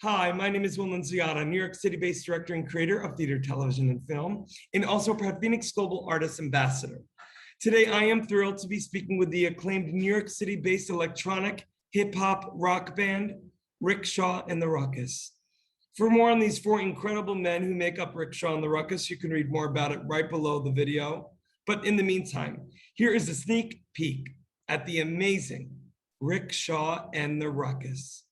Hi, my name is Will Nunziata, New York City-based director and creator of theater, television, and film, and also proud FENIX Global Artist Ambassador. Today, I am thrilled to be speaking with the acclaimed New York City-based electronic hip-hop rock band, Rikshaw N The Ruckus. For more on these four incredible men who make up Rikshaw N The Ruckus, you can read more about it right below the video. But in the meantime, here is a sneak peek at the amazing Rikshaw N The Ruckus.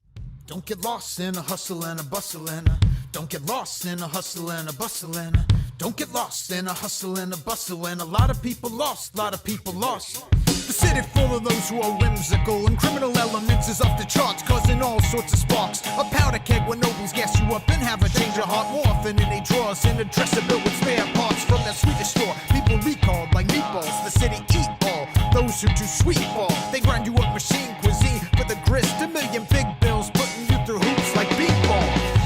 Don't get lost in a hustle and a bustle and don't get lost in a hustle and a bustle and don't get lost in a hustle and a bustle and a lot of people lost, The city full of those who are whimsical and criminal elements is off the charts, causing all sorts of sparks. A powder keg where nobles gas you up and have a change of heart more often than they drawers in a dresser built with spare parts from that Swedish store. People recalled like meatballs. The city eat all those who too sweet fall. They grind you up machine cuisine for the grist. A million big bills putting you through hoops like beatball.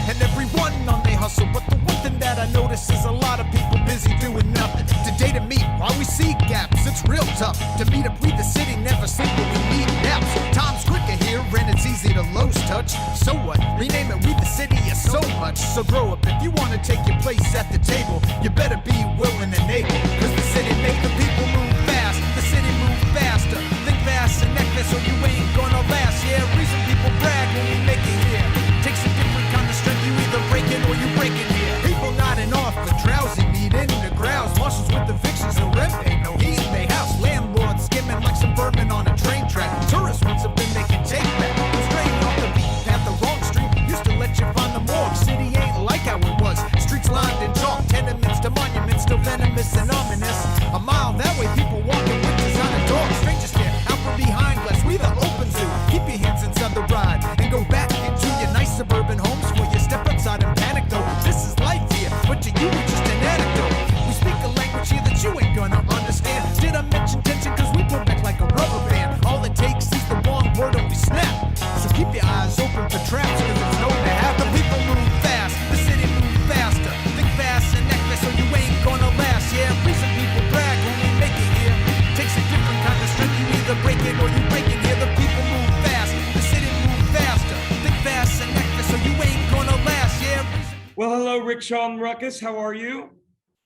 And everyone on they hustle, but the one thing that I notice is a lot of people busy doing nothing. Today to meet, while we see gaps, it's real tough to meet up. We the city never sleep when we need naps. Time's quicker here and it's easy to lose touch. So what? Rename it We the City is so much. So grow up if you want to take your place at the table. You better be willing and able, cause the city make the people move fast. The city move faster. Think fast and necklace or you ain't gonna last. Yeah, reason people brag when we make it here. Takes a different kind of strength, you either break it or you break it here. People nodding off for drowsy, meat in the grounds. Marshals with evictions and rent pay, no heat in they house. Landlords skimming like some vermin on a train track. Tourists once have been making take back. Straying off the beat path, the wrong street used to let you find the morgue. City ain't like how it was. Streets lined in chalk, tenements to monuments, still venomous and ominous. A mile that way, people walking with designer dogs. Strangers stare out from behind glass. We the open zoo. Keep your hands inside the ride and go back into your nice suburban homes before you step outside and panic. Though this is life here, but to you it's just an anecdote. We speak a language here that you ain't gonna understand. Did I mention tension? Cause we pull back like a rubber band. All it takes is the wrong word and we snap. So keep your eyes open for traps, cause it's known to have the people move fast. The city move faster. Think fast and necklace or you ain't gonna last. Yeah, reason people brag when we make it here. Takes a different kind of strength, you either break it or you break it here. The people move fast. The city move faster. Think fast and necklace or you ain't gonna last. Yeah. Well, hello, Rikshaw N The Ruckus. How are you?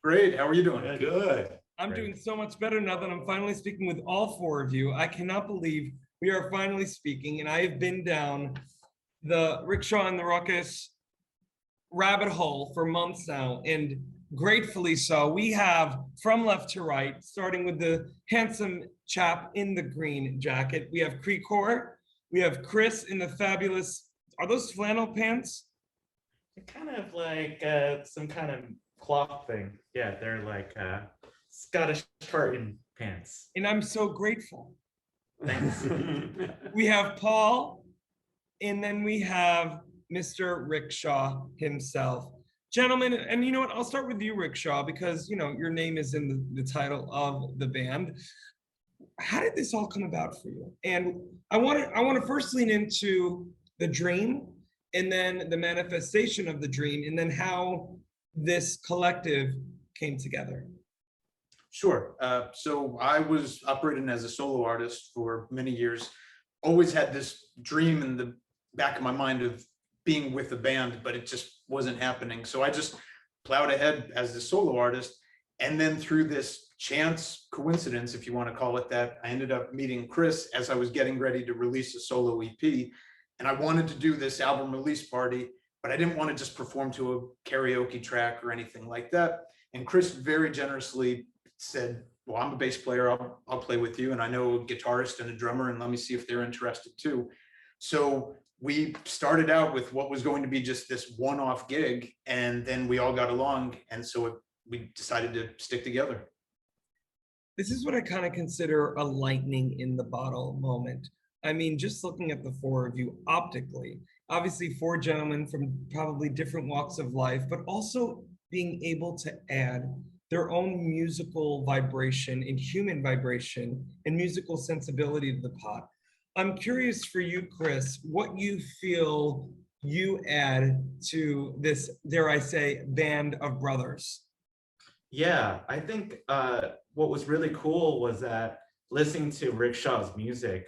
Great. How are you doing? Good. I'm doing so much better now that I'm finally speaking with all four of you. I cannot believe we are finally speaking, and I have been down the Rikshaw N The Ruckus rabbit hole for months now, and gratefully so. We have from left to right, starting with the handsome chap in the green jacket. We have Krikor. We have Chris in the fabulous, are those flannel pants? They're kind of like some kind of cloth thing. Yeah, they're like Scottish tartan pants. And I'm so grateful. Thanks. We have Paul, and then we have Mr. Rikshaw himself. Gentlemen, and you know what, I'll start with you, Rikshaw, because you know your name is in the title of the band. How did this all come about for you? And I want to first lean into the dream, and then the manifestation of the dream, and then how this collective came together. Sure. So I was operating as a solo artist for many years. Always had this dream in the back of my mind of being with a band, but it just wasn't happening. So I just plowed ahead as a solo artist. And then through this chance coincidence, if you want to call it that, I ended up meeting Chris as I was getting ready to release a solo EP. And I wanted to do this album release party, but I didn't want to just perform to a karaoke track or anything like that. And Chris very generously said, well, I'm a bass player, I'll play with you. And I know a guitarist and a drummer, and let me see if they're interested too. So we started out with what was going to be just this one-off gig, and then we all got along. And so we decided to stick together. This is what I kind of consider a lightning in the bottle moment. I mean, just looking at the four of you optically, obviously four gentlemen from probably different walks of life, but also being able to add their own musical vibration and human vibration and musical sensibility to the pot. I'm curious for you, Chris, what you feel you add to this, dare I say, band of brothers. Yeah, I think what was really cool was that listening to Rickshaw's music,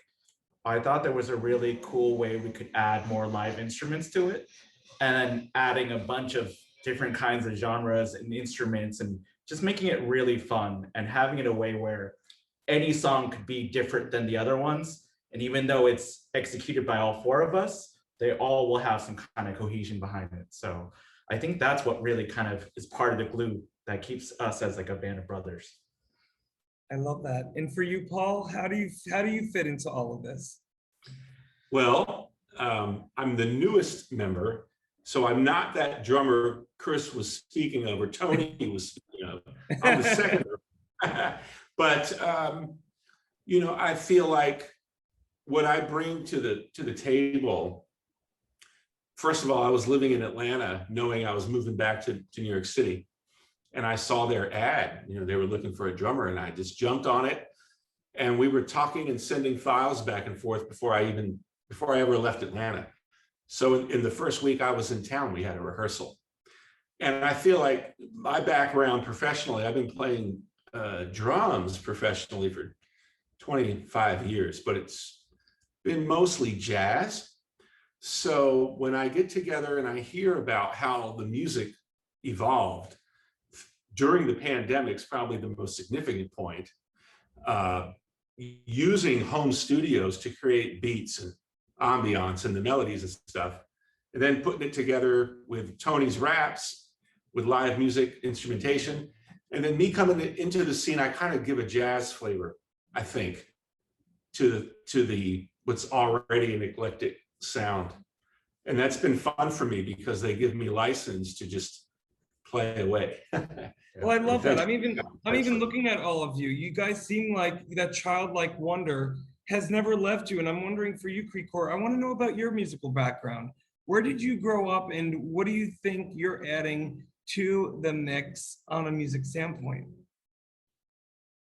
I thought there was a really cool way we could add more live instruments to it. and then adding a bunch of different kinds of genres and instruments and just making it really fun and having it a way where any song could be different than the other ones. And even though it's executed by all four of us, they all will have some kind of cohesion behind it. So I think that's what really kind of is part of the glue that keeps us as like a band of brothers. I love that. And for you, Paul, how do you fit into all of this? Well, I'm the newest member, so I'm not that drummer Chris was speaking of, or Tony was speaking of. I'm the second. But I feel like what I bring to the table. First of all, I was living in Atlanta, knowing I was moving back to New York City, and I saw their ad. They were looking for a drummer, and I just jumped on it. And we were talking and sending files back and forth before I ever left Atlanta. So in the first week I was in town, we had a rehearsal. And I feel like my background professionally, I've been playing drums professionally for 25 years, but it's been mostly jazz. So when I get together and I hear about how the music evolved during the pandemic's probably the most significant point, using home studios to create beats and ambiance and the melodies and stuff, and then putting it together with Tony's raps, with live music instrumentation, and then me coming into the scene, I kind of give a jazz flavor, I think, to the what's already an eclectic sound. And that's been fun for me because they give me license to just play away. Well, I love that. I'm even looking at all of you. You guys seem like that childlike wonder has never left you. And I'm wondering for you, Krikor, I want to know about your musical background. Where did you grow up and what do you think you're adding to the mix on a music standpoint?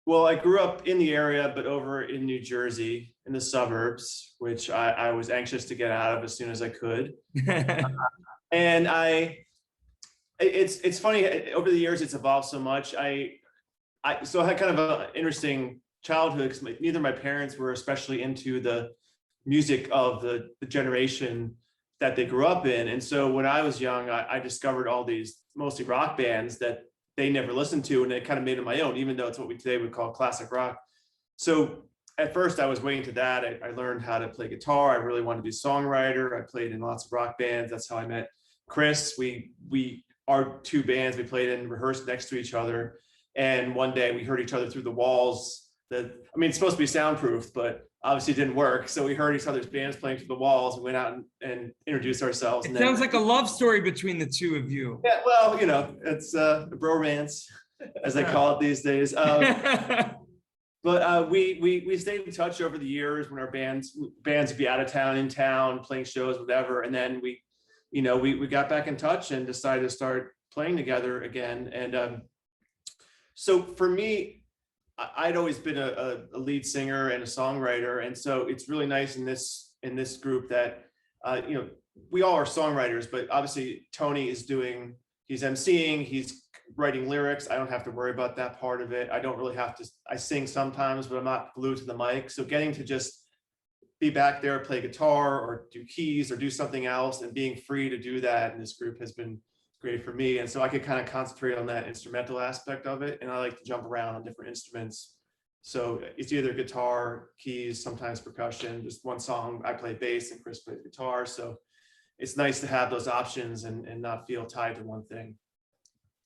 Well, I grew up in the area, but over in New Jersey, in the suburbs, which I was anxious to get out of as soon as I could. And it's funny, over the years, it's evolved so much. So I had kind of an interesting childhood because neither of my parents were especially into the music of the generation that they grew up in. And so when I was young, I discovered all these mostly rock bands that they never listened to, and it kind of made it my own, even though it's what we today would call classic rock. So at first I was way into that. I learned how to play guitar. I really wanted to be a songwriter. I played in lots of rock bands. That's how I met Chris. We our two bands, we played in, rehearsed next to each other. And one day we heard each other through the walls. It's supposed to be soundproof, but obviously it didn't work. So we heard each other's bands playing through the walls and went out and introduced ourselves. It sounds like a love story between the two of you. Yeah, well, it's a bromance, as they call it these days. But we stayed in touch over the years when our bands would be out of town, in town, playing shows, whatever. And then we got back in touch and decided to start playing together again. And so for me, I'd always been a lead singer and a songwriter. And so it's really nice in this group that, we all are songwriters, but obviously Tony he's emceeing, he's writing lyrics. I don't have to worry about that part of it. I don't really have to, I sing sometimes, but I'm not glued to the mic. So getting to just be back there, play guitar or do keys or do something else, and being free to do that in this group has been great for me. And so I could kind of concentrate on that instrumental aspect of it. And I like to jump around on different instruments. So it's either guitar, keys, sometimes percussion. Just one song I play bass and Chris plays guitar. So it's nice to have those options and not feel tied to one thing.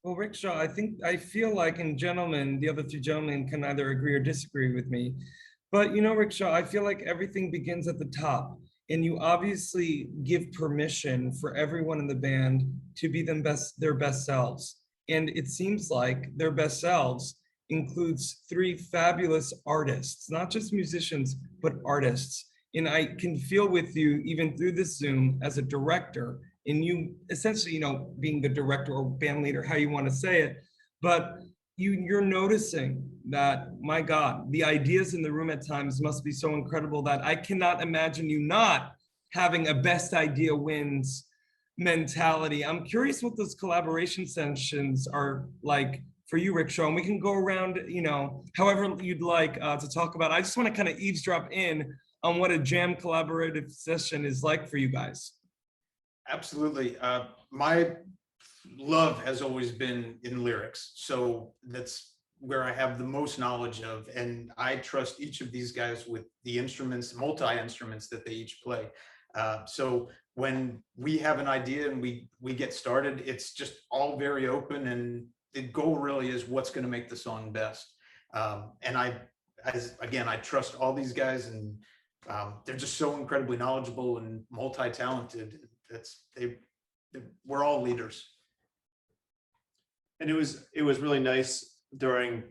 Well, Rikshaw, I feel like, and gentlemen, the other two gentlemen can either agree or disagree with me. But Rikshaw, I feel like everything begins at the top. And you obviously give permission for everyone in the band to be their best selves. And it seems like their best selves includes three fabulous artists, not just musicians, but artists. And I can feel with you, even through this Zoom, as a director, and you essentially, being the director or band leader, how you want to say it, but you're noticing that, my God, the ideas in the room at times must be so incredible that I cannot imagine you not having a best idea wins mentality. I'm curious what those collaboration sessions are like for you, Rikshaw, and we can go around, however you'd like to talk about. I just want to kind of eavesdrop in on what a jam collaborative session is like for you guys. Absolutely. My love has always been in lyrics. So that's where I have the most knowledge of. And I trust each of these guys with the instruments, multi-instruments that they each play. So when we have an idea and we get started, it's just all very open. And the goal really is what's going to make the song best. And I trust all these guys, and they're just so incredibly knowledgeable and multi-talented. We're all leaders. And it was really nice during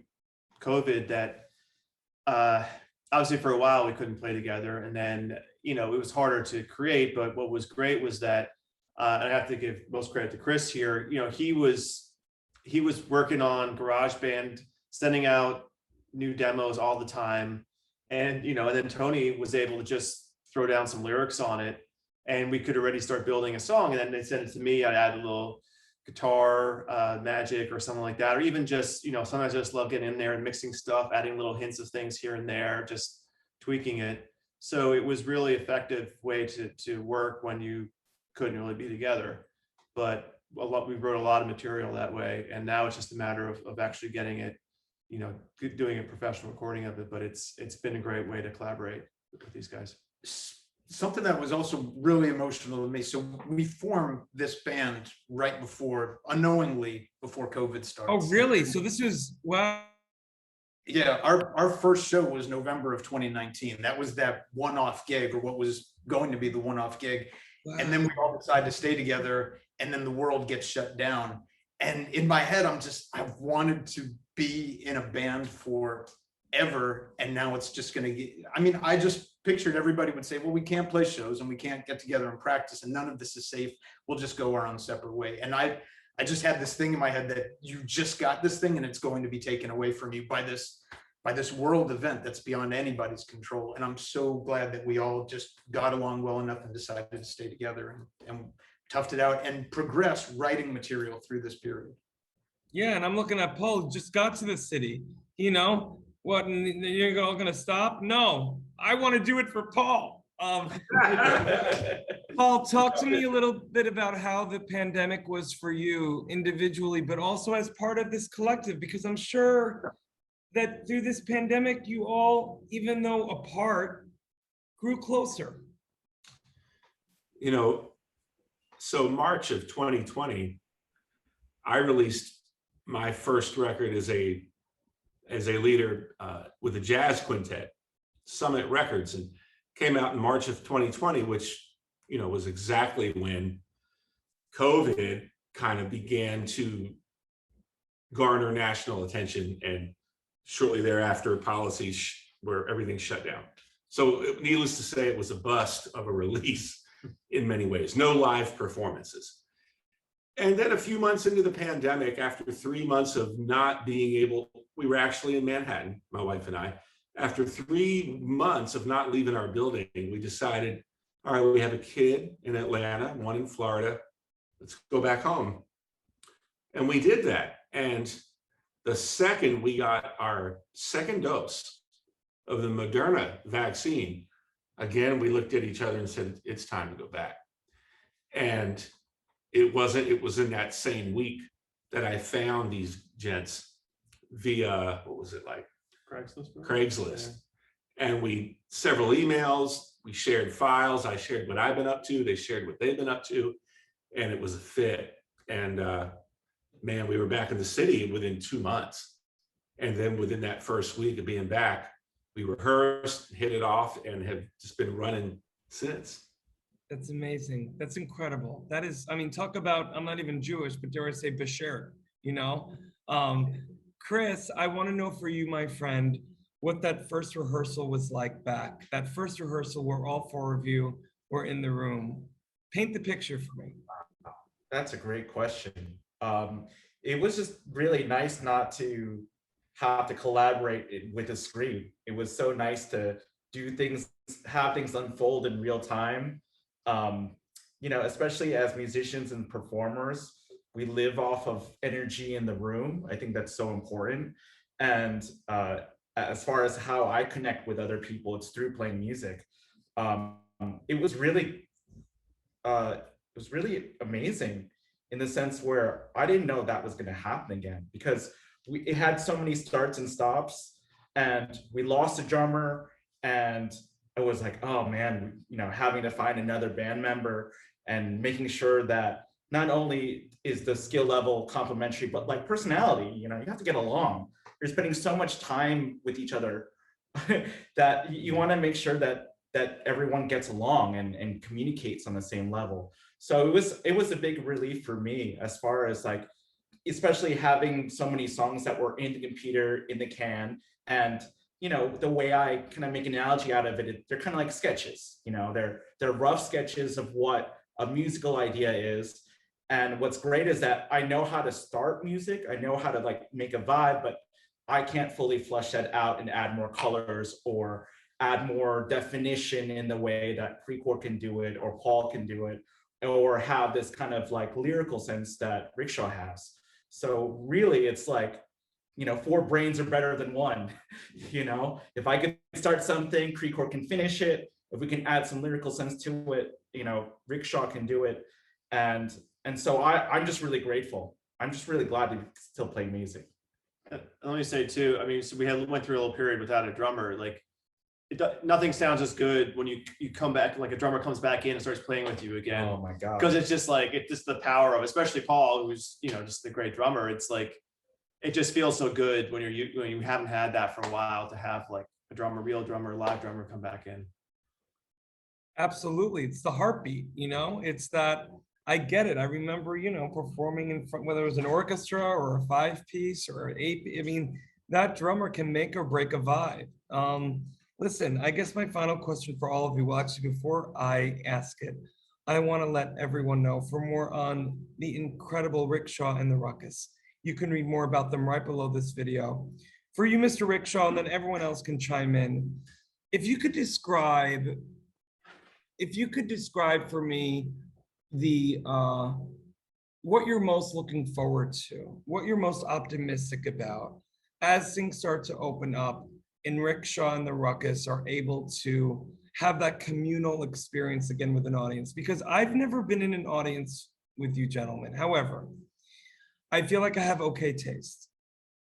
COVID that obviously for a while we couldn't play together, and then it was harder to create. But what was great was that I have to give most credit to Chris here. He was working on GarageBand, sending out new demos all the time, and and then Tony was able to just throw down some lyrics on it, and we could already start building a song. And then they sent it to me. I add a little guitar magic or something like that, or even just sometimes I just love getting in there and mixing stuff, adding little hints of things here and there, just tweaking it. So it was really effective way to work when you couldn't really be together. But we wrote a lot of material that way, and now it's just a matter of actually getting it, doing a professional recording of it. But it's been a great way to collaborate with these guys. Something that was also really emotional to me. So we formed this band unknowingly before COVID started. Oh, really? So this was, wow. Yeah, our first show was November of 2019. That was that one-off gig, or what was going to be the one-off gig. Wow. And then we all decided to stay together, and then the world gets shut down. And in my head, I've wanted to be in a band forever. And now it's just going to get, I just pictured everybody would say, well, we can't play shows and we can't get together and practice, and none of this is safe. We'll just go our own separate way. And I just had this thing in my head that you just got this thing and it's going to be taken away from you by this world event that's beyond anybody's control. And I'm so glad that we all just got along well enough and decided to stay together and toughed it out and progress writing material through this period. Yeah, and I'm looking at Paul, who just got to the city, what, and you're all gonna stop? No, I want to do it for Paul. Paul, talk to me a little bit about how the pandemic was for you individually, but also as part of this collective, because I'm sure that through this pandemic, you all, even though apart, grew closer. So March of 2020, I released my first record as a leader with a jazz quintet, Summit Records, and came out in March of 2020, which was exactly when COVID kind of began to garner national attention, and shortly thereafter policies where everything shut down. So needless to say, it was a bust of a release in many ways, no live performances. And then a few months into the pandemic, after 3 months of not being able, we were actually in Manhattan, my wife and I. After 3 months of not leaving our building, we decided, all right, we have a kid in Atlanta, one in Florida, let's go back home. And we did that. And the second we got our second dose of the Moderna vaccine, again, we looked at each other and said, it's time to go back. And it was in that same week that I found these gents via, what was it like? Craigslist. Yeah. And several emails, we shared files. I shared what I've been up to. They shared what they've been up to. And it was a fit. And man, we were back in the city within 2 months. And then within that first week of being back, we rehearsed, hit it off, and have just been running since. That's amazing. That's incredible. That is, talk about, I'm not even Jewish, but dare I say Basher, Chris, I want to know for you, my friend, what that first rehearsal was like back. That first rehearsal where all four of you were in the room. Paint the picture for me. That's a great question. It was just really nice not to have to collaborate with a screen. It was so nice to do things, have things unfold in real time. Especially as musicians and performers, we live off of energy in the room. I think that's so important. And as far as how I connect with other people, it's through playing music. It was really was really amazing in the sense where I didn't know that was going to happen again, because it had so many starts and stops, and we lost a drummer, and I was like, oh man, having to find another band member and making sure that not only is the skill level complementary, but like personality, you have to get along. You're spending so much time with each other that you want to make sure that everyone gets along and communicates on the same level. So it was a big relief for me, as far as like, especially having so many songs that were in the computer, in the can. And the way I kind of make an analogy out of it, they're kind of like sketches. They're rough sketches of what a musical idea is. And what's great is that I know how to start music, I know how to like make a vibe, but I can't fully flesh that out and add more colors or add more definition in the way that Precourt can do it, or Paul can do it, or have this kind of like lyrical sense that Rikshaw has. So really, it's like, four brains are better than one. If I could start something, Precourt can finish it. If we can add some lyrical sense to it, Rikshaw can do it. And so I'm just really grateful. I'm just really glad to still play music. Let me say too, I mean, so went through a little period without a drummer. Like, nothing sounds as good when you come back, like a drummer comes back in and starts playing with you again. Oh my God. Because it's just the power of, especially Paul, who's, just the great drummer. It's like, it just feels so good when you haven't had that for a while, to have like a real drummer, live drummer come back in. Absolutely. It's the heartbeat, it's that. I get it. I remember, performing in front, whether it was an orchestra or a 5-piece or an 8. I mean, that drummer can make or break a vibe. Listen, I guess my final question for all of you, well, actually, before I ask it, I want to let everyone know, for more on the incredible Rikshaw and the Ruckus, you can read more about them right below this video. For you, Mr. Rikshaw, and then everyone else can chime in. If you could describe for me what you're most looking forward to, what you're most optimistic about as things start to open up and Rikshaw and the Ruckus are able to have that communal experience again with an audience. Because I've never been in an audience with you gentlemen. However, I feel like I have okay taste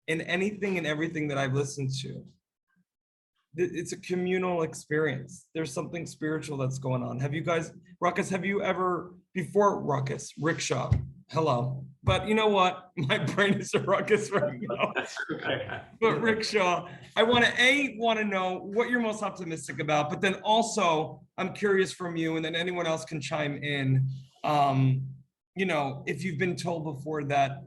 in anything and everything that I've listened to. It's a communal experience. There's something spiritual that's going on. Have you guys, Ruckus, have you ever, before Ruckus, Rikshaw, hello. But you know what? My brain is a ruckus right now. But Rikshaw, I want to know what you're most optimistic about, but then also I'm curious from you, and then anyone else can chime in. If you've been told before that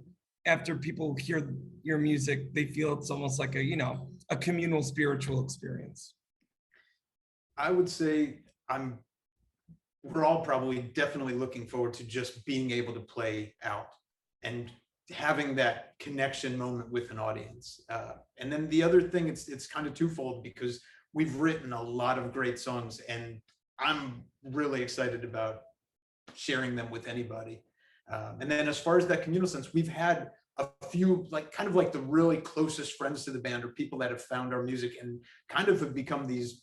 after people hear your music, they feel it's almost like a communal spiritual experience. I would say we're all probably definitely looking forward to just being able to play out and having that connection moment with an audience. And then the other thing, it's kind of twofold, because we've written a lot of great songs and I'm really excited about sharing them with anybody. And then as far as that communal sense, we've had a few, like kind of like the really closest friends to the band, or people that have found our music and kind of have become these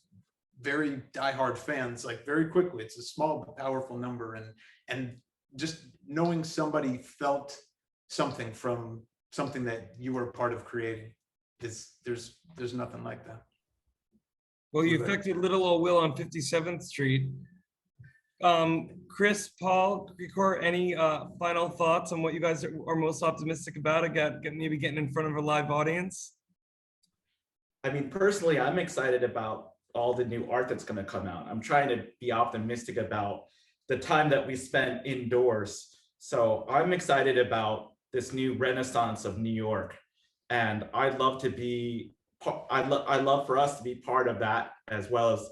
very diehard fans, like very quickly. It's a small but powerful number, and just knowing somebody felt something from something that you were a part of creating there's nothing like that. Well, you affected little old Will on 57th Street. Chris, Paul, Precourt, any final thoughts on what you guys are most optimistic about? Again, maybe getting in front of a live audience? I mean, personally, I'm excited about all the new art that's going to come out. I'm trying to be optimistic about the time that we spent indoors. So I'm excited about this new renaissance of New York. And I'd love to be, I'd love for us to be part of that, as well as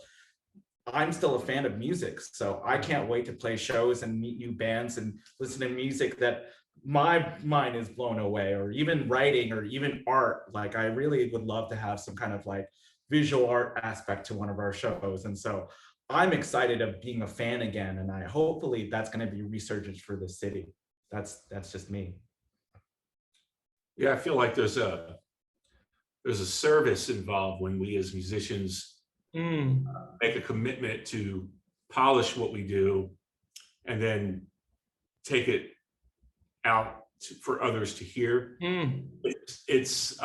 I'm still a fan of music. So I can't wait to play shows and meet new bands and listen to music that my mind is blown away, or even writing, or even art. Like, I really would love to have some kind of like visual art aspect to one of our shows. And so I'm excited of being a fan again. And hopefully that's going to be resurgence for the city. That's just me. Yeah, I feel like there's a service involved when we as musicians make a commitment to polish what we do, and then take it out for others to hear. It's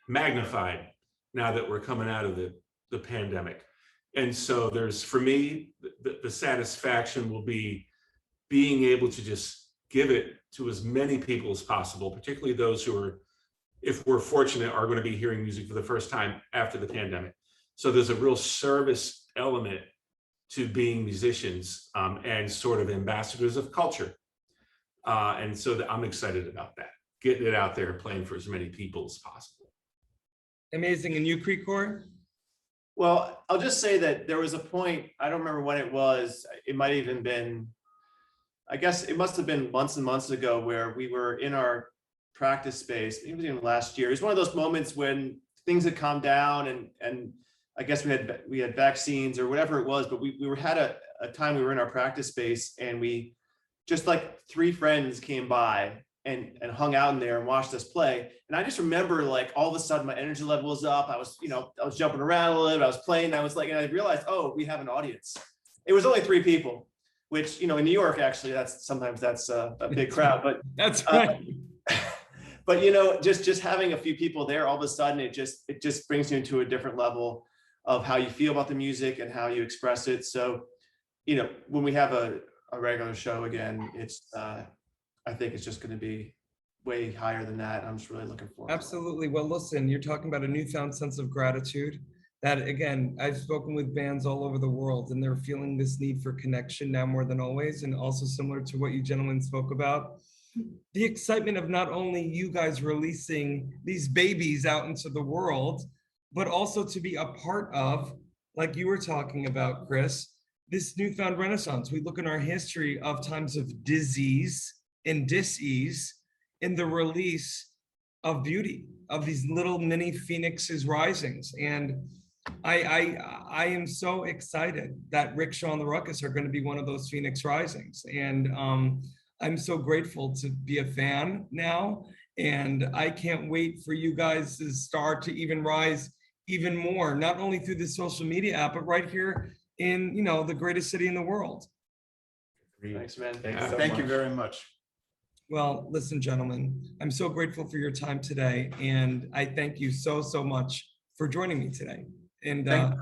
magnified now that we're coming out of the pandemic. And so there's, for me, the satisfaction will be being able to just give it to as many people as possible, particularly those who are, if we're fortunate, are going to be hearing music for the first time after the pandemic. So there's a real service element to being musicians and sort of ambassadors of culture. And so I'm excited about that, getting it out there, playing for as many people as possible. Amazing. And you, Creekcore? Well, I'll just say that there was a point, I don't remember when it was, it might have even been, I guess it must have been months and months ago, where we were in our practice space, it was even last year. It was one of those moments when things had calmed down and I guess we had vaccines or whatever it was, but we had a time we were in our practice space and we just like 3 friends came by and hung out in there and watched us play. And I just remember like all of a sudden my energy level was up. I was jumping around a little bit. I was playing. I was like, and I realized, oh, we have an audience. It was only 3 people, which, in New York, actually, sometimes that's a big crowd, but That's right. But just having a few people there, all of a sudden it just brings you into a different level of how you feel about the music and how you express it. So, when we have a regular show again, it's I think it's just going to be way higher than that. I'm just really looking forward. Absolutely. Well, listen, you're talking about a newfound sense of gratitude that, again, I've spoken with bands all over the world and they're feeling this need for connection now more than always. And also similar to what you gentlemen spoke about, the excitement of not only you guys releasing these babies out into the world, but also to be a part of, like you were talking about, Chris, this newfound renaissance. We look in our history of times of disease and dis-ease in the release of beauty, of these little mini phoenixes risings. And I am so excited that Rikshaw and the Ruckus are going to be one of those phoenix risings. And I'm so grateful to be a fan now. And I can't wait for you guys to start to even rise even more, not only through the social media app, but right here in, the greatest city in the world. Thanks, man. Thank you very much. Well, listen, gentlemen, I'm so grateful for your time today. And I thank you so, so much for joining me today. And Thank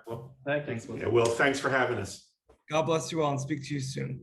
you. Thanks. Yeah, Will, thanks for having us. God bless you all and speak to you soon.